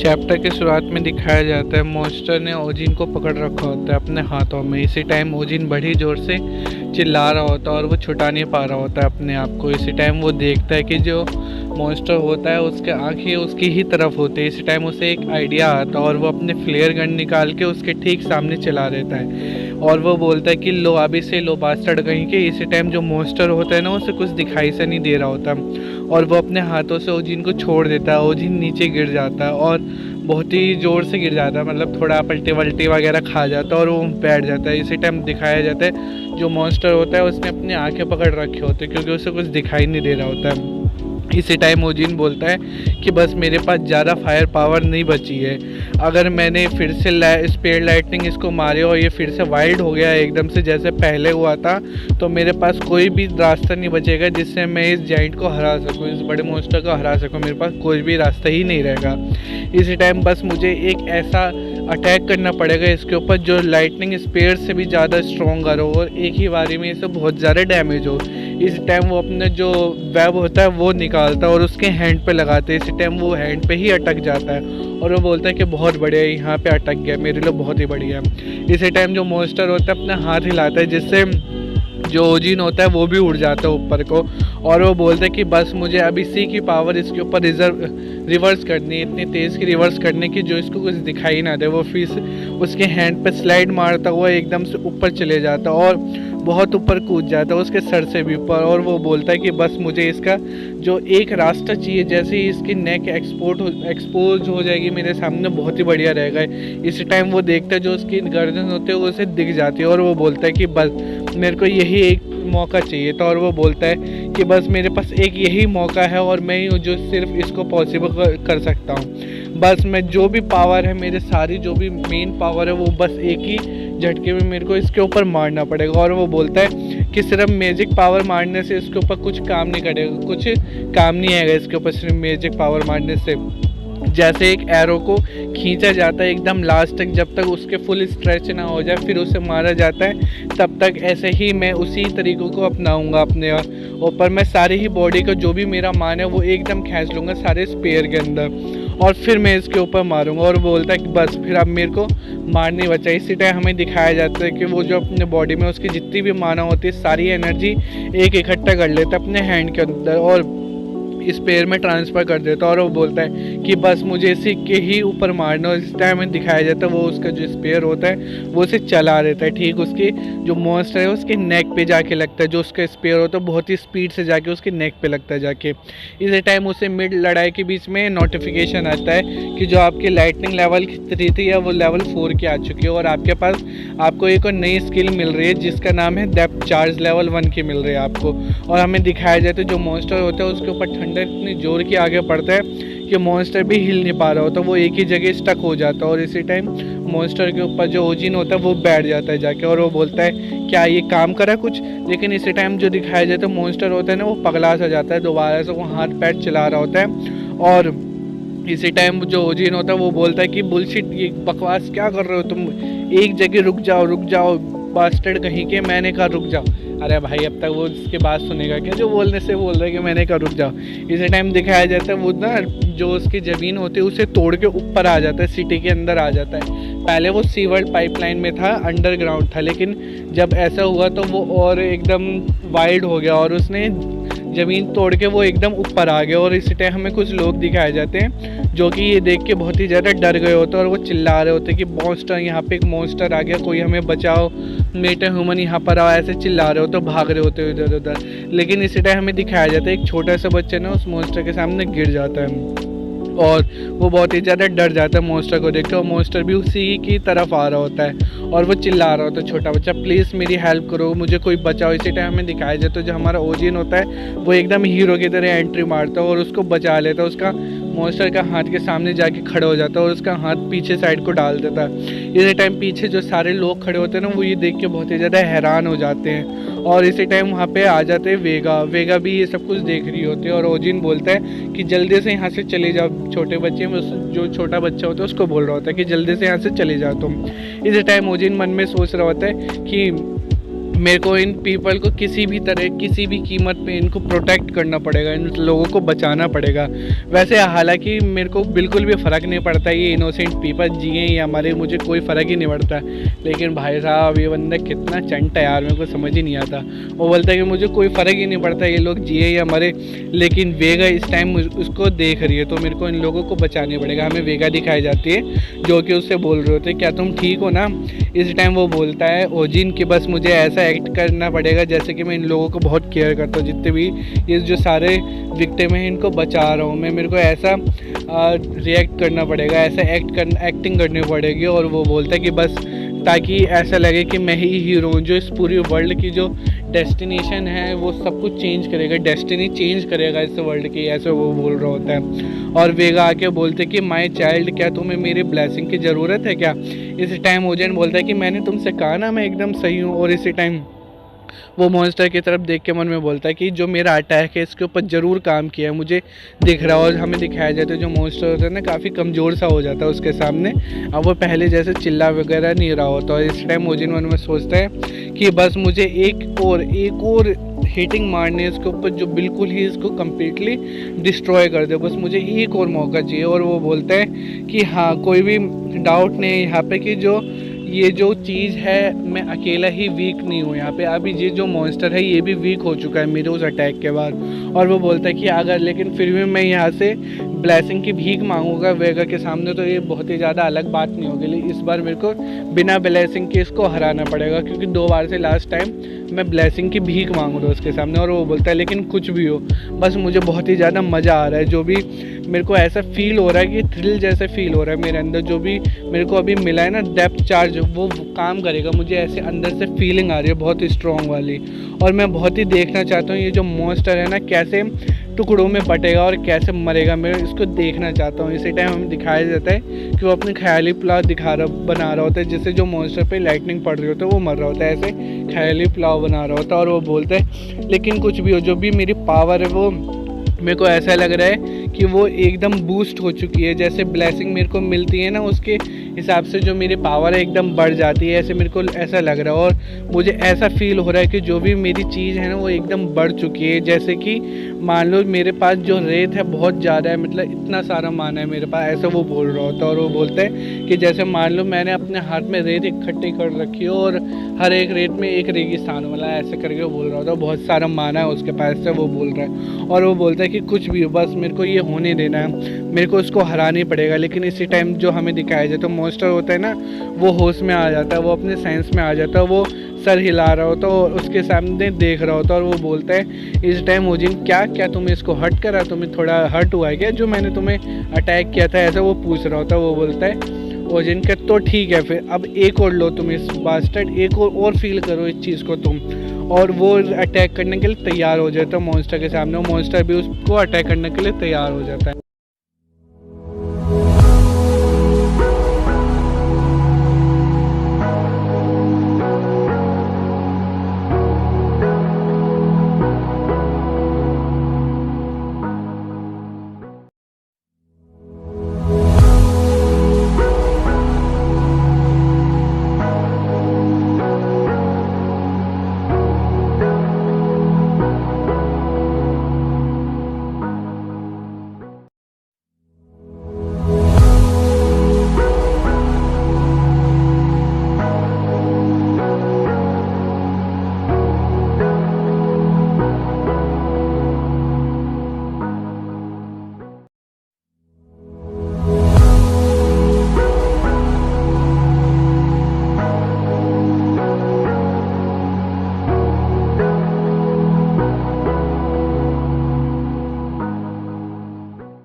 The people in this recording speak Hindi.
चैप्टर के शुरुआत में दिखाया जाता है मॉन्स्टर ने ओजिन को पकड़ रखा होता है अपने हाथों में। इसी टाइम ओजिन बड़ी ज़ोर से चिल्ला रहा होता है और वो छुटा नहीं पा रहा होता है अपने आप को। इसी टाइम वो देखता है कि जो मॉन्स्टर होता है उसके आंखें उसकी ही तरफ होती है। इसी टाइम उसे एक आइडिया आता है और वो अपने फ्लेयर गन निकाल के उसके ठीक सामने चला देता है और वो बोलता है कि लो अभी से लो बास्टर्ड कहीं के। इसी टाइम जो मॉन्स्टर होता है ना उसे कुछ दिखाई से नहीं दे रहा होता और वो अपने हाथों से ओजिन को छोड़ देता है। ओजिन नीचे गिर जाता है और बहुत ही ज़ोर से गिर जाता है, मतलब थोड़ा पलटी वल्टी वगैरह खा जाता है और वो बैठ जाता है। इसी टाइम दिखाया जाता है जो मॉन्स्टर होता है उसने अपनी आंखें पकड़ रखी होती है क्योंकि उसे कुछ दिखाई नहीं दे रहा होता है। इसी टाइम ओजिन बोलता है कि बस मेरे पास ज़्यादा फायर पावर नहीं बची है। अगर मैंने फिर से स्पेयर लाइटनिंग इसको मारे और ये फिर से वाइल्ड हो गया एकदम से जैसे पहले हुआ था तो मेरे पास कोई भी रास्ता नहीं बचेगा जिससे मैं इस जाइंट को हरा सकूं, इस बड़े मॉन्स्टर को हरा सकूं। मेरे पास कोई भी रास्ता ही नहीं रहेगा। इसी टाइम बस मुझे एक ऐसा अटैक करना पड़ेगा इसके ऊपर जो लाइटनिंग स्पेयर से भी ज़्यादा स्ट्रॉन्गर हो और एक ही बारी में इसे बहुत ज़्यादा डैमेज हो। इस टाइम वो अपने जो वेब होता है वो निकालता है और उसके हैंड पे लगाते हैं। इसी टाइम वो हैंड पे ही अटक जाता है और वो बोलता है कि बहुत बढ़िया, यहाँ पे अटक गया, मेरे लिए बहुत ही बढ़िया। इसी टाइम जो मॉन्स्टर होता है अपना हाथ हिलाता है जिससे जो ओजिन होता है वो भी उड़ जाता है ऊपर को और वो बोलता है कि बस मुझे अब इसी की पावर इसके ऊपर रिवर्स करनी है, इतनी तेज़ की रिवर्स करने की जो इसको कुछ दिखाई ना दे। वो फिर उसके हैंड पे स्लाइड मारता हुआ एकदम से ऊपर चले जाता और बहुत ऊपर कूद जाता है उसके सर से भी ऊपर और वो बोलता है कि बस मुझे इसका जो एक रास्ता चाहिए, जैसे ही इसकी नेक एक्सपोज हो जाएगी मेरे सामने बहुत ही बढ़िया रहेगा। इसी टाइम वो देखता है जो उसकी गर्दन होती है वो उसे दिख जाती है और वो बोलता है कि बस मेरे को यही एक मौका चाहिए था और वो बोलता है कि बस मेरे पास एक यही मौका है और मैं ही हूँ जो सिर्फ इसको पॉसिबल कर सकता हूँ। बस मैं जो भी पावर है, मेरे सारी जो भी मेन पावर है वो बस एक ही झटके में मेरे को इसके ऊपर मारना पड़ेगा। और वो बोलता है कि सिर्फ मैजिक पावर मारने से इसके ऊपर कुछ काम नहीं करेगा, कुछ काम नहीं आएगा इसके ऊपर सिर्फ मैजिक पावर मारने से। जैसे एक एरो को खींचा जाता है एकदम लास्ट तक, जब तक उसके फुल स्ट्रेच ना हो जाए फिर उसे मारा जाता है, तब तक ऐसे ही मैं उसी तरीक़ों को अपनाऊंगा अपने ऊपर। मैं सारी ही बॉडी का जो भी मेरा मान है वो एकदम खींच लूँगा सारे स्पेयर के अंदर और फिर मैं इसके ऊपर मारूंगा। और बोलता है कि बस फिर अब मेरे को मार नहीं बचा। इसी टाइम हमें दिखाया जाता है कि वो जो अपने बॉडी में उसकी जितनी भी माना होती है सारी एनर्जी एक इकट्ठा कर लेता है अपने हैंड के अंदर और इस पैर में ट्रांसफ़र कर देता है और वो बोलता है कि बस मुझे इसी के ही ऊपर मारना। और इस टाइम में दिखाया जाता है वो उसका जो स्पेयर होता है वो उसे चला देता है, ठीक उसकी जो मॉन्स्टर है उसके नेक पे जाके लगता है। जो उसका स्पेयर होता है बहुत ही स्पीड से जाके उसके नेक पे लगता है जाके। इसी टाइम उसे मिड लड़ाई के बीच में नोटिफिकेशन आता है कि जो आपकी लाइटनिंग लेवल 3 थी या वो लेवल 4 की आ चुकी है और आपके पास आपको एक और नई स्किल मिल रही है जिसका नाम है डेप्थ चार्ज लेवल 1 की मिल रही है आपको। और हमें दिखाया जाता है जो मॉन्स्टर होता है उसके ऊपर ठंडा इतनी जोर की आगे पड़ता है कि मॉन्स्टर भी हिल नहीं पा रहा होता, वो एक ही जगह स्टक हो जाता है। और इसी टाइम मॉन्स्टर के ऊपर जो ओजिन होता है वो बैठ जाता है जाके और वो बोलता है क्या ये काम करा कुछ। लेकिन इसी टाइम जो दिखाया जाता है मॉन्स्टर होता है ना वो पगला सा जाता है, दोबारा से वो हाथ पैर चला रहा होता है। और इसी टाइम जो ओजिन होता है वो बोलता है कि बुलशिट, ये बकवास क्या कर रहे हो तुम, एक जगह रुक जाओ बास्टर्ड कहीं के। मैंने कहा रुक जाओ। अरे भाई अब तक वो इसके बात सुनेगा क्या, जो बोलने से बोल रहा है कि मैंने कहा रुक जाओ। इसी टाइम दिखाया जाता है वो ना जो उसकी ज़मीन होती है उसे तोड़ के ऊपर आ जाता है, सिटी के अंदर आ जाता है। पहले वो सीवर पाइपलाइन में था, अंडरग्राउंड था, लेकिन जब ऐसा हुआ तो वो और एकदम वाइल्ड हो गया और उसने ज़मीन तोड़ के वो एकदम ऊपर आ गया। और इसी टाइम हमें कुछ लोग दिखाए जाते हैं जो कि ये देख के बहुत ही ज़्यादा डर गए होते हैं और वो चिल्ला रहे होते हैं कि मॉन्स्टर, यहाँ पे एक मॉन्स्टर आ गया, कोई हमें बचाओ, मेटा ह्यूमन यहाँ पर आओ, ऐसे चिल्ला रहे होते, भाग रहे होते इधर उधर। लेकिन इसी टाइम हमें दिखाया जाता है एक छोटा सा बच्चा ना उस मॉन्स्टर के सामने गिर जाता है और वो बहुत ही ज़्यादा डर जाता है मॉन्स्टर को देख के और मॉन्स्टर भी उसी की तरफ आ रहा होता है और वो चिल्ला रहा होता है छोटा बच्चा, प्लीज़ मेरी हेल्प करो, मुझे कोई बचाओ। इसी टाइम हमें दिखाया जाता है जो हमारा ओजिन होता है वो एकदम हीरो की तरह एंट्री मारता है और उसको बचा लेता है। उसका मॉन्स्टर का हाथ के सामने जाके खड़ा हो जाता है और उसका हाथ पीछे साइड को डाल देता है। इसी टाइम पीछे जो सारे लोग खड़े होते हैं ना वो ये देख के बहुत ही ज़्यादा हैरान हो जाते हैं। और इसी टाइम वहाँ पे आ जाते हैं वेगा भी ये सब कुछ देख रही होती है और ओजिन बोलता है कि जल्दी से यहाँ से चले जाओ। छोटे बच्चे में जो छोटा बच्चा होता है उसको बोल रहा होता है कि जल्दी से यहाँ से चले जाओ तुम। इसी टाइम ओजिन मन में सोच रहा होता है कि मेरे को इन पीपल को किसी भी तरह, किसी भी कीमत पे इनको प्रोटेक्ट करना पड़ेगा, इन लोगों को बचाना पड़ेगा। वैसे हालांकि मेरे को बिल्कुल भी फ़र्क नहीं पड़ता ये इनोसेंट पीपल जिए या हमारे, मुझे कोई फ़र्क ही नहीं पड़ता। लेकिन भाई साहब ये बंदा कितना चंट है यार, मेरे को समझ ही नहीं आता। वो बोलता है कि मुझे कोई फ़र्क ही नहीं पड़ता ये लोग जिए या मरे, लेकिन वेगा इस टाइम उसको देख रही है, तो मेरे को इन लोगों को बचाना पड़ेगा। हमें वेगा दिखाई जाती है जो कि उससे बोल रहे होते क्या तुम ठीक हो ना। इस टाइम वो बोलता है ओजिन कि बस मुझे ऐसा एक्ट करना पड़ेगा जैसे कि मैं इन लोगों को बहुत केयर करता हूँ, जितने भी ये जो सारे विक्टिम हैं इनको बचा रहा हूँ मैं। मेरे को ऐसा रिएक्ट करना पड़ेगा, ऐसा एक्टिंग करनी पड़ेगी। और वो बोलता है कि बस ताकि ऐसा लगे कि मैं ही हीरो हूँ जो इस पूरी वर्ल्ड की जो डेस्टिनेशन है वो सब कुछ चेंज करेगा, डेस्टिनी चेंज करेगा इस वर्ल्ड की, ऐसे वो बोल रहा होता है। और वेगा आके बोलते कि माय चाइल्ड, क्या तुम्हें मेरी ब्लेसिंग की ज़रूरत है क्या। इसी टाइम ओजन बोलता है कि मैंने तुमसे कहा ना मैं एकदम सही हूँ। और इसी टाइम वो मॉन्स्टर की तरफ देख के मन में बोलता है कि जो मेरा अटैक है इसके ऊपर ज़रूर काम किया है, मुझे दिख रहा है। और हमें दिखाया जाता है जो मॉन्स्टर होता है ना काफ़ी कमज़ोर सा हो जाता है उसके सामने, अब वो पहले जैसे चिल्ला वगैरह नहीं रहा होता। और इस टाइम ओजिन मन में सोचता है कि बस मुझे एक और हिटिंग मारनी है इसके ऊपर जो बिल्कुल ही इसको कम्प्लीटली डिस्ट्रॉय कर दे, बस मुझे एक और मौका चाहिए। और वो बोलता है कि हाँ कोई भी डाउट नहीं है यहाँ पे कि जो ये जो चीज़ है मैं अकेला ही वीक नहीं हूँ यहाँ पे, अभी ये जो मॉन्स्टर है ये भी वीक हो चुका है मेरे उस अटैक के बाद। और वो बोलता है कि अगर लेकिन फिर भी मैं यहाँ से ब्लेसिंग की भीख मांगूंगा वेगा के सामने तो ये बहुत ही ज़्यादा अलग बात नहीं होगी, लेकिन इस बार मेरे को बिना ब्लेसिंग के इसको हराना पड़ेगा क्योंकि 2 बार से लास्ट टाइम मैं ब्लेसिंग की भीख मांग रहा हूँ उसके सामने। और वो बोलता है लेकिन कुछ भी हो बस मुझे बहुत ही ज़्यादा मज़ा आ रहा है, जो भी मेरे को ऐसा फील हो रहा है कि थ्रिल जैसे फील हो रहा है मेरे अंदर, जो भी मेरे को अभी मिला है ना डेप्थ चार्ज वो काम करेगा, मुझे ऐसे अंदर से फीलिंग आ रही है बहुत ही स्ट्रॉन्ग वाली। और मैं बहुत ही देखना चाहता हूँ ये जो मॉन्स्टर है ना कैसे टुकड़ों में बटेगा और कैसे मरेगा, मैं इसको देखना चाहता हूँ। इसी टाइम हमें दिखाया जाता है कि वो अपने ख्याली पुलाव बना रहा होता है, जिससे जो मॉन्स्टर पे लाइटनिंग पड़ रही होती है वो मर रहा होता है, ऐसे ख्याली पुलाव बना रहा होता है। और वो बोलता है लेकिन कुछ भी हो जो भी मेरी पावर है वो मेरे को ऐसा लग रहा है कि वो एकदम बूस्ट हो चुकी है, जैसे ब्लेसिंग मेरे को मिलती है ना उसके हिसाब से जो मेरी पावर है एकदम बढ़ जाती है, ऐसे मेरे को ऐसा लग रहा है। और मुझे ऐसा फील हो रहा है कि जो भी मेरी चीज़ है ना वो एकदम बढ़ चुकी है, जैसे कि मान लो मेरे पास जो रेत है बहुत ज़्यादा है, मतलब इतना सारा माना है मेरे पास, ऐसा वो बोल रहा होता है। और वो बोलता है कि जैसे मान लो मैंने अपने हाथ में रेत इकट्ठी कर रखी हो और हर एक रेत में एक रेगिस्तान वाला ऐसे करके वो बोल रहा होता है, बहुत सारा माना है उसके पास से वो बोल रहा है। और वो बोलता है कि कुछ भी हो बस मेरे को ये होने देना है, मेरे को इसको हराना ही पड़ेगा। लेकिन इसी टाइम जो हमें दिखाया जाए तो मॉन्स्टर होता है ना वो होश में आ जाता है, वो अपने सेंस में आ जाता है, वो सर हिला रहा होता है और उसके सामने देख रहा होता है। और वो बोलता है इस टाइम ओजिन क्या तुम्हें इसको हर्ट करा, तुम्हें थोड़ा हर्ट हुआ है क्या जो मैंने तुम्हें अटैक किया था, ऐसा वो पूछ रहा होता है। वो बोलता है ओजिन का तो ठीक है फिर अब एक और लो तुम इस बास्टर्ड, एक और फील करो इस चीज़ को तुम। और वो अटैक करने के लिए तैयार हो जाता है मॉन्स्टर के सामने, वो मॉन्स्टर भी उसको अटैक करने के लिए तैयार हो जाता है।